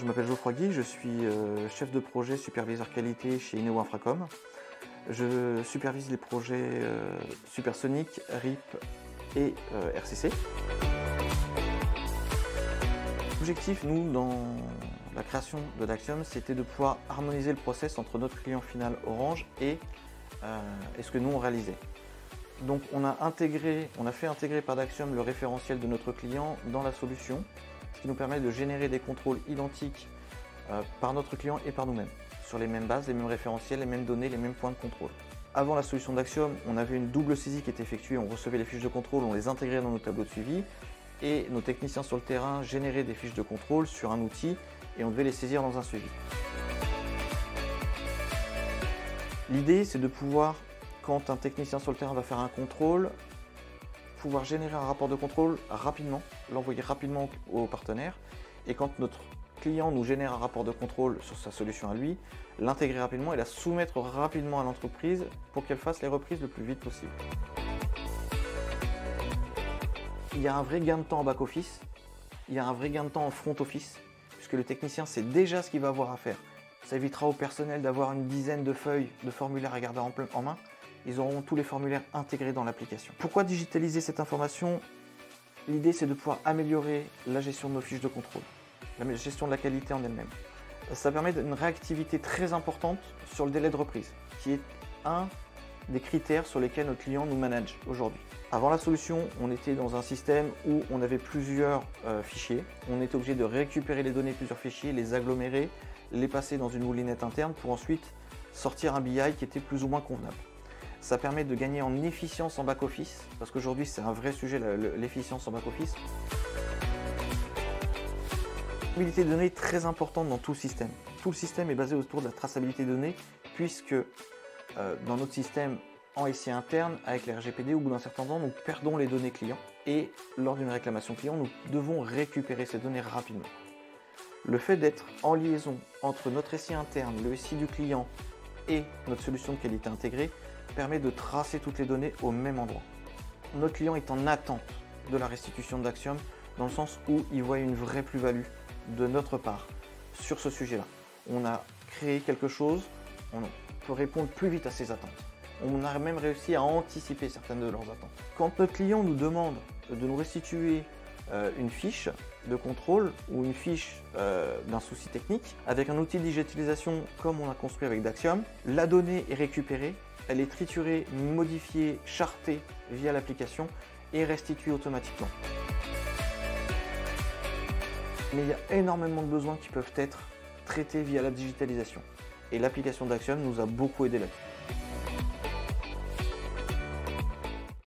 je m'appelle Geoffroy Guy, je suis chef de projet superviseur qualité chez Ineo Infracom. Je supervise les projets Supersonic, RIP et RCC. L'objectif, nous, dans la création de Daxium, c'était de pouvoir harmoniser le process entre notre client final Orange et ce que nous on réalisait. Donc on a fait intégrer par Daxium le référentiel de notre client dans la solution, ce qui nous permet de générer des contrôles identiques par notre client et par nous-mêmes, sur les mêmes bases, les mêmes référentiels, les mêmes données, les mêmes points de contrôle. Avant la solution Daxium, on avait une double saisie qui était effectuée, on recevait les fiches de contrôle, on les intégrait dans nos tableaux de suivi, et nos techniciens sur le terrain généraient des fiches de contrôle sur un outil, et on devait les saisir dans un suivi. L'idée, c'est de pouvoir, quand un technicien sur le terrain va faire un contrôle, pouvoir générer un rapport de contrôle rapidement, l'envoyer rapidement au partenaire, et quand notre client nous génère un rapport de contrôle sur sa solution à lui, l'intégrer rapidement et la soumettre rapidement à l'entreprise pour qu'elle fasse les reprises le plus vite possible. Il y a un vrai gain de temps en back-office, il y a un vrai gain de temps en front-office, puisque le technicien sait déjà ce qu'il va avoir à faire. Ça évitera au personnel d'avoir une dizaine de feuilles, de formulaires à garder en main. Ils auront tous les formulaires intégrés dans l'application. Pourquoi digitaliser cette information? L'idée, c'est de pouvoir améliorer la gestion de nos fiches de contrôle, la gestion de la qualité en elle-même. Ça permet une réactivité très importante sur le délai de reprise, qui est un des critères sur lesquels notre client nous manage aujourd'hui. Avant la solution, on était dans un système où on avait plusieurs fichiers. On était obligé de récupérer les données de plusieurs fichiers, les agglomérer, les passer dans une moulinette interne pour ensuite sortir un BI qui était plus ou moins convenable. Ça permet de gagner en efficience en back-office, parce qu'aujourd'hui c'est un vrai sujet, l'efficience en back-office. La traçabilité de données est très importante dans tout le système. Tout le système est basé autour de la traçabilité de données, puisque dans notre système en SI interne, avec les RGPD, au bout d'un certain temps, nous perdons les données clients. Et lors d'une réclamation client, nous devons récupérer ces données rapidement. Le fait d'être en liaison entre notre SI interne, le SI du client et notre solution de qualité intégrée permet de tracer toutes les données au même endroit. Notre client est en attente de la restitution de Daxium dans le sens où il voit une vraie plus-value de notre part sur ce sujet-là. On a créé quelque chose, on peut répondre plus vite à ses attentes. On a même réussi à anticiper certaines de leurs attentes. Quand notre client nous demande de nous restituer une fiche de contrôle ou une fiche d'un souci technique, avec un outil de digitalisation comme on a construit avec Daxium, la donnée est récupérée, elle est triturée, modifiée, chartée via l'application et restituée automatiquement. Mais il y a énormément de besoins qui peuvent être traités via la digitalisation. Et l'application Daxium nous a beaucoup aidé là-dessus.